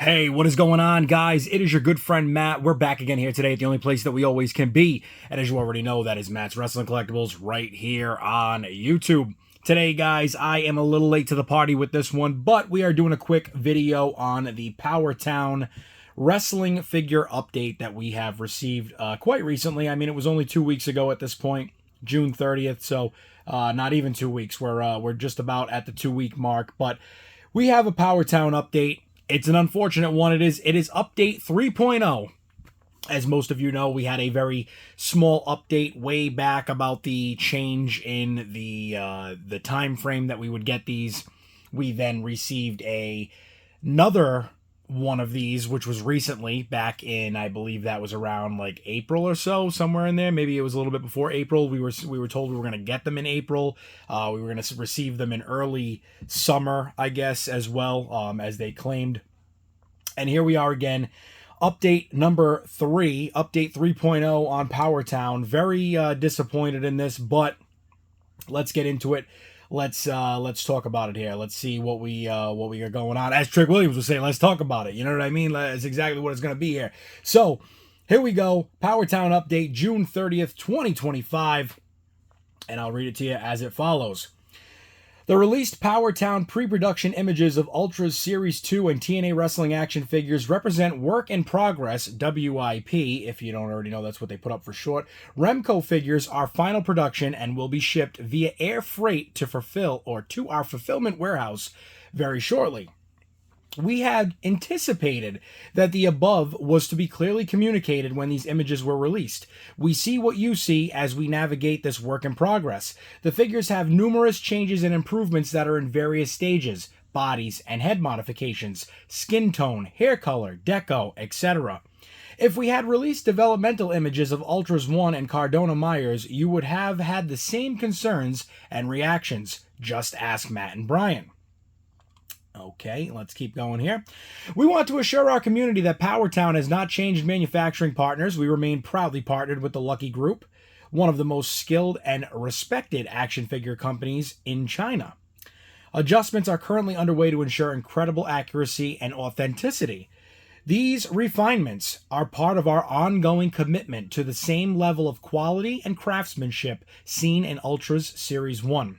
Hey, what is going on, guys? It is your good friend Matt. We're back again here today at the only place that we always can be. And as you already know, that is Matt's Wrestling Collectibles right here on YouTube. Today, guys, I am a little late to the party with this one, but we are doing a quick video on the Powertown wrestling figure update that we have received quite recently. I mean, it was only 2 weeks ago at this point, June 30th, so not even 2 weeks. We're just about at the 2-week mark, but we have a Powertown update. It's an unfortunate one. It is update 3.0. As most of you know, we had a very small update way back about the change in the time frame that we would get these. We then received another one of these, which was recently back in, I believe that was around like April or so, somewhere in there. Maybe it was a little bit before April. We were told we were going to get them in April. We were going to receive them in early summer, I guess, as well, as they claimed. And here we are again, update number 3, update 3.0 on Powertown. Very disappointed in this, but let's get into it. Let's talk about it here. Let's see what we got going on. As Trick Williams would say, let's talk about it. You know what I mean? That's exactly what it's going to be here. So here we go. Powertown update, June 30th, 2025. And I'll read it to you as it follows. The released Powertown pre-production images of Ultra's Series 2 and TNA Wrestling action figures represent work in progress, WIP, if you don't already know that's what they put up for short. Remco figures are final production and will be shipped via air freight to our fulfillment warehouse very shortly. We had anticipated that the above was to be clearly communicated when these images were released. We see what you see as we navigate this work in progress. The figures have numerous changes and improvements that are in various stages: bodies and head modifications, skin tone, hair color, deco, etc. If we had released developmental images of Ultras 1 and Cardona Myers, you would have had the same concerns and reactions. Just ask Matt and Brian. Okay, let's keep going here. We want to assure our community that Powertown has not changed manufacturing partners. We remain proudly partnered with the Lucky Group, one of the most skilled and respected action figure companies in China. Adjustments are currently underway to ensure incredible accuracy and authenticity. These refinements are part of our ongoing commitment to the same level of quality and craftsmanship seen in Ultra's Series 1.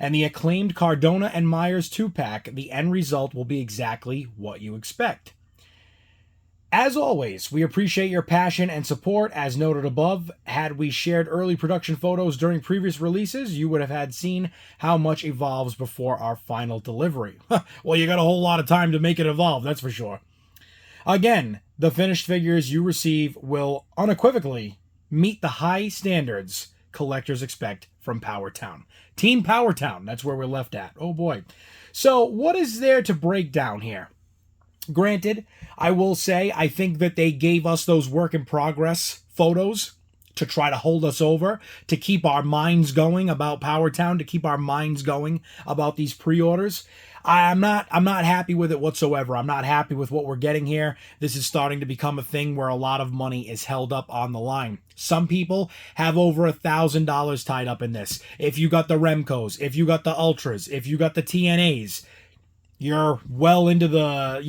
And the acclaimed Cardona and Myers 2-pack, the end result will be exactly what you expect. As always, we appreciate your passion and support. As noted above, had we shared early production photos during previous releases, you would have had seen how much evolves before our final delivery. Well, you got a whole lot of time to make it evolve, that's for sure. Again, the finished figures you receive will unequivocally meet the high standards collectors expect from Powertown. Team Powertown, that's where we're left at. Oh boy. So what is there to break down here? Granted, I will say I think that they gave us those work in progress photos to try to hold us over, to keep our minds going about Powertown, to keep our minds going about these pre-orders. I'm not happy with it whatsoever. I'm not happy with what we're getting here. This is starting to become a thing where a lot of money is held up on the line. Some people have over $1,000 tied up in this. If you got the Remcos, if you got the Ultras, if you got the TNAs, you're well into the,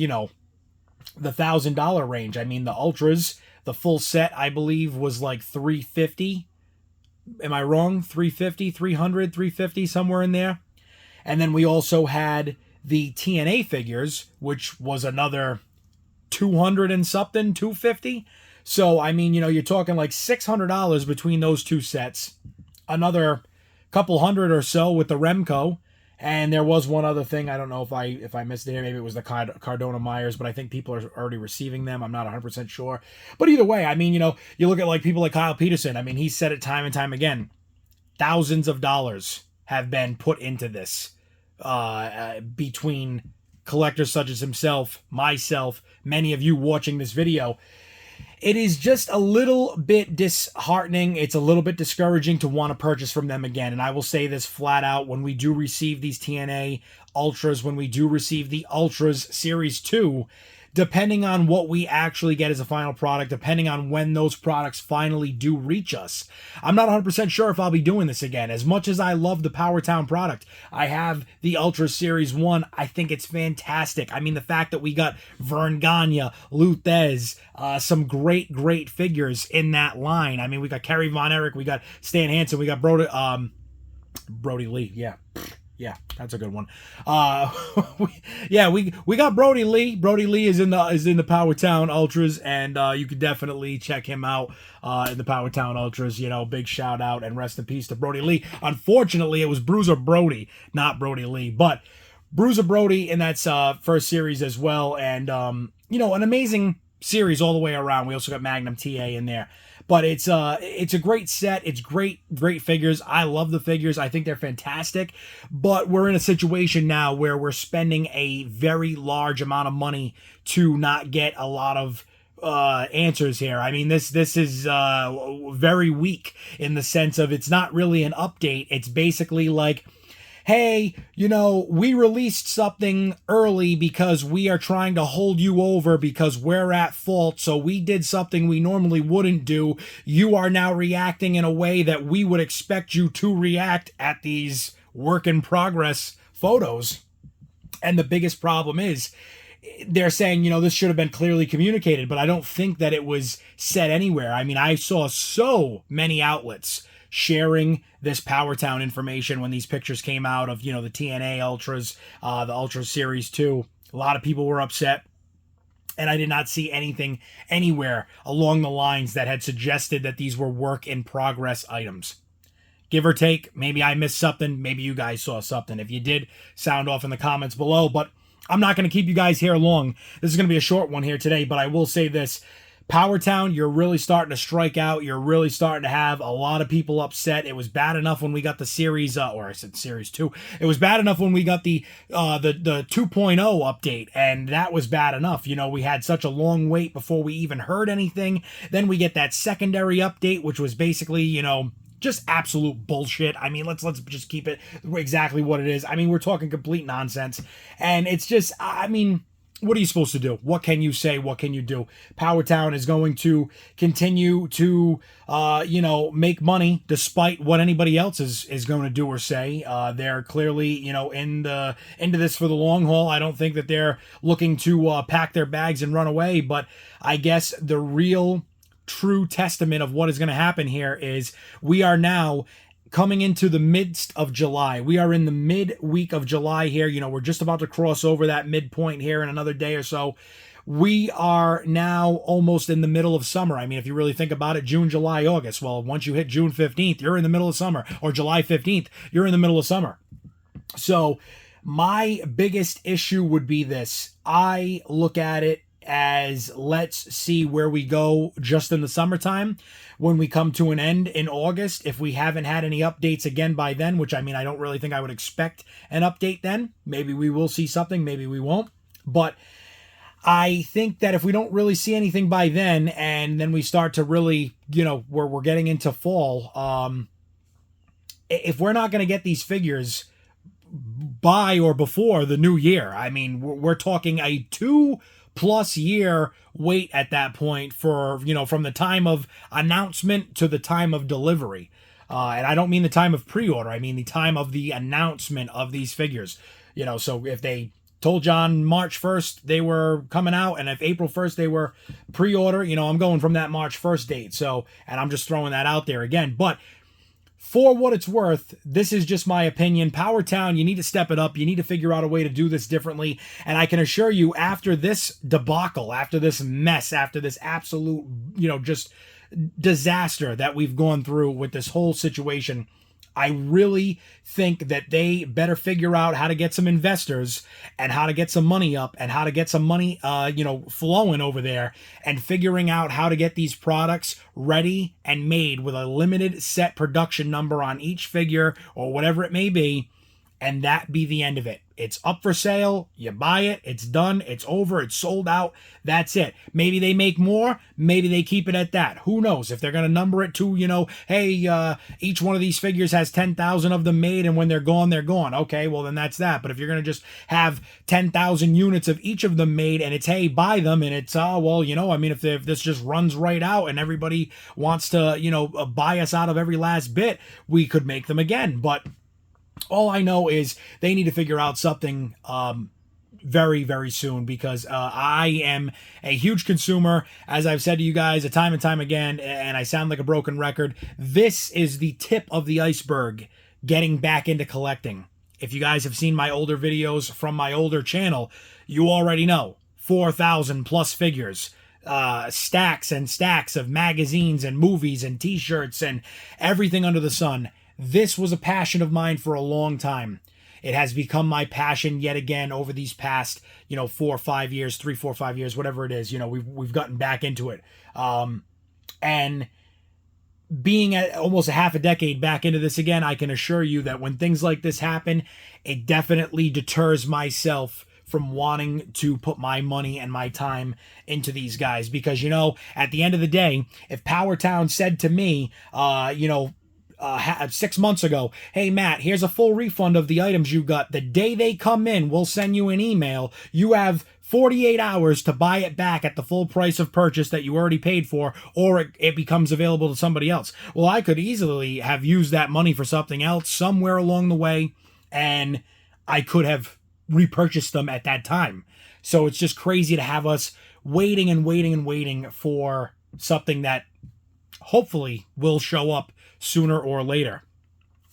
the $1,000 range. I mean, the Ultras, the full set, I believe, was like $350. Am I wrong? $350, $300, $350, somewhere in there. And then we also had the TNA figures, which was another $200 and something, $250. So, I mean, you're talking like $600 between those two sets. Another couple hundred or so with the Remco. And there was one other thing. I don't know if I missed it here. Maybe it was the Cardona Myers, but I think people are already receiving them. I'm not 100% sure. But either way, I mean, you look at like people like Kyle Peterson. I mean, he said it time and time again. Thousands of dollars have been put into this between collectors such as himself, myself, many of you watching this video. It is just a little bit disheartening. It's a little bit discouraging to want to purchase from them again. And I will say this flat out, when we do receive these TNA Ultras, when we do receive the Ultras Series 2, depending on what we actually get as a final product, depending on when those products finally do reach us. I'm not 100% sure if I'll be doing this again. As much as I love the Powertown product, I have the Ultra Series 1. I think it's fantastic. I mean, the fact that we got Vern Gagne, Luthez, some great figures in that line. I mean, we got Kerry Von Erich, we got Stan Hansen, we got Brody Lee. Yeah, that's a good one. We got Brody Lee. Brody Lee is in the Powertown Ultras, and you could definitely check him out in the Powertown Ultras. You know, big shout out and rest in peace to Brody Lee. Unfortunately, it was Bruiser Brody, not Brody Lee, but Bruiser Brody in that first series as well, and you know, an amazing series all the way around. We also got Magnum TA in there. But it's a great set. It's great figures. I love the figures. I think they're fantastic. But we're in a situation now where we're spending a very large amount of money to not get a lot of answers here. I mean, this is very weak in the sense of it's not really an update. It's basically like, hey, you know, we released something early because we are trying to hold you over because we're at fault. So we did something we normally wouldn't do. You are now reacting in a way that we would expect you to react at these work in progress photos. And the biggest problem is they're saying, you know, this should have been clearly communicated, but I don't think that it was said anywhere. I mean, I saw so many outlets sharing this Powertown information when these pictures came out of, you know, the TNA Ultras, the Ultra Series 2. A lot of people were upset, and I did not see anything anywhere along the lines that had suggested that these were work in progress items. Give or take, maybe I missed something, maybe you guys saw something. If you did, sound off in the comments below, but I'm not going to keep you guys here long. This is going to be a short one here today, but I will say this. Powertown, you're really starting to strike out. You're really starting to have a lot of people upset. It was bad enough when we got the series, or I said series 2. It was bad enough when we got the 2.0 update, and that was bad enough. You know, we had such a long wait before we even heard anything. Then we get that secondary update, which was basically, you know, just absolute bullshit. I mean, let's just keep it exactly what it is. I mean, we're talking complete nonsense, and it's just, I mean, what are you supposed to do? What can you say? What can you do? Powertown is going to continue to, you know, make money despite what anybody else is going to do or say. They're clearly, you know, into this for the long haul. I don't think that they're looking to pack their bags and run away. But I guess the real true testament of what is going to happen here is we are now coming into the midst of July. We are in the midweek of July here. You know, we're just about to cross over that midpoint here in another day or so. We are now almost in the middle of summer. I mean, if you really think about it, June, July, August. Well, once you hit June 15th, you're in the middle of summer. Or July 15th, you're in the middle of summer. So my biggest issue would be this. I look at it as let's see where we go just in the summertime when we come to an end in August. If we haven't had any updates again by then, which I mean, I don't really think I would expect an update then. Maybe we will see something, maybe we won't. But I think that if we don't really see anything by then, and then we start to really, you know, where we're getting into fall, if we're not going to get these figures by or before the new year, I mean, we're talking a 2+ year wait at that point for, you know, from the time of announcement to the time of delivery. And I don't mean the time of pre-order. I mean the time of the announcement of these figures. You know, so if they told you on March 1st they were coming out, and if April 1st they were pre-order, you know, I'm going from that March 1st date. So, and I'm just throwing that out there again. But for what it's worth, this is just my opinion. Powertown, you need to step it up. You need to figure out a way to do this differently. And I can assure you, after this debacle, after this mess, after this absolute, you know, just disaster that we've gone through with this whole situation, I really think that they better figure out how to get some investors and how to get some money up and how to get some money, you know, flowing over there, and figuring out how to get these products ready and made with a limited set production number on each figure or whatever it may be, and that be the end of it. It's up for sale. You buy it. It's done. It's over. It's sold out. That's it. Maybe they make more. Maybe they keep it at that. Who knows? If they're going to number it to, hey, each one of these figures has 10,000 of them made, and when they're gone, they're gone. Okay, well, then that's that. But if you're going to just have 10,000 units of each of them made, and it's, hey, buy them, and it's, if this just runs right out and everybody wants to, buy us out of every last bit, we could make them again. But all I know is they need to figure out something very, very soon, because I am a huge consumer, as I've said to you guys time and time again, and I sound like a broken record. This is the tip of the iceberg getting back into collecting. If you guys have seen my older videos from my older channel, you already know 4,000 plus figures. Stacks and stacks of magazines and movies and t-shirts and everything under the sun. This was a passion of mine for a long time. It has become my passion yet again over these past, 4 or 5 years, 3, 4, 5 years, whatever it is. We've gotten back into it. And being at almost a half a decade back into this again, I can assure you that when things like this happen, it definitely deters myself from wanting to put my money and my time into these guys. Because, at the end of the day, if Powertown said to me, 6 months ago, hey, Matt, here's a full refund of the items you got. The day they come in, we'll send you an email. You have 48 hours to buy it back at the full price of purchase that you already paid for, or it becomes available to somebody else. Well, I could easily have used that money for something else somewhere along the way, and I could have repurchased them at that time. So it's just crazy to have us waiting and waiting and waiting for something that hopefully will show up sooner or later.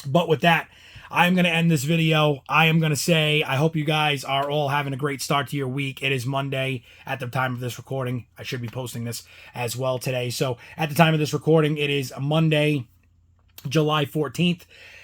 But with that, I'm going to end this video. I am going to say I hope you guys are all having a great start to your week. It is Monday at the time of this recording. I should be posting this as well today. So at the time of this recording, it is Monday, July 14th.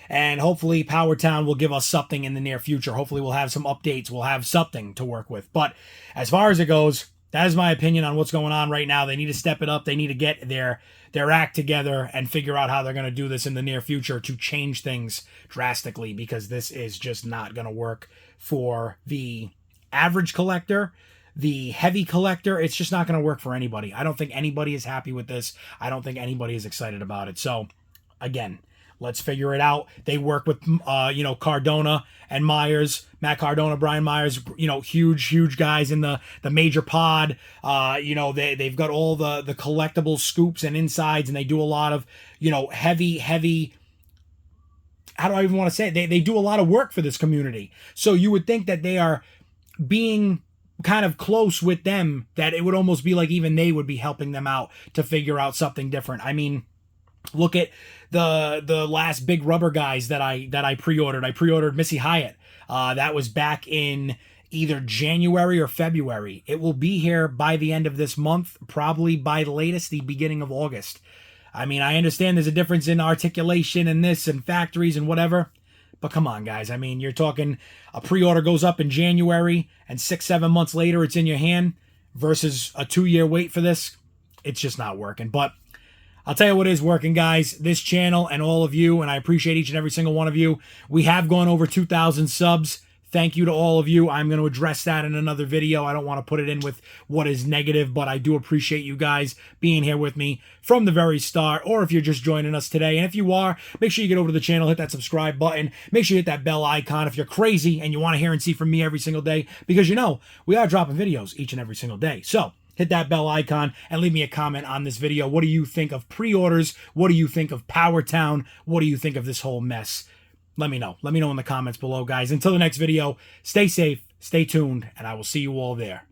And hopefully Powertown will give us something in the near future. Hopefully we'll have some updates. We'll have something to work with. But as far as it goes, that is my opinion on what's going on right now. They need to step it up. They need to get their act together and figure out how they're going to do this in the near future to change things drastically, because this is just not going to work for the average collector, the heavy collector. It's just not going to work for anybody. I don't think anybody is happy with this. I don't think anybody is excited about it. So, again, let's figure it out. They work with, Cardona and Myers, Matt Cardona, Brian Myers, huge guys in the major pod. They've got all the collectible scoops and insides, and they do a lot of, heavy, how do I even want to say it? They do a lot of work for this community. So you would think that they are being kind of close with them, that it would almost be like even they would be helping them out to figure out something different. I mean, look at the last big rubber guys that I pre-ordered. I pre-ordered Missy Hyatt. That was back in either January or February. It will be here by the end of this month, probably by the latest the beginning of August. I mean, I understand there's a difference in articulation and this and factories and whatever, but come on, guys. I mean, you're talking a pre-order goes up in January and 6-7 months later it's in your hand versus a 2-year wait for this. It's just not working. But I'll tell you what is working, guys. This channel and all of you, and I appreciate each and every single one of you. We have gone over 2,000 subs. Thank you to all of you. I'm going to address that in another video. I don't want to put it in with what is negative, but I do appreciate you guys being here with me from the very start, or if you're just joining us today. And if you are, make sure you get over to the channel, hit that subscribe button. Make sure you hit that bell icon if you're crazy and you want to hear and see from me every single day, because we are dropping videos each and every single day. So hit that bell icon and leave me a comment on this video. What do you think of pre-orders? What do you think of Powertown? What do you think of this whole mess? Let me know. Let me know in the comments below, guys. Until the next video, stay safe, stay tuned, and I will see you all there.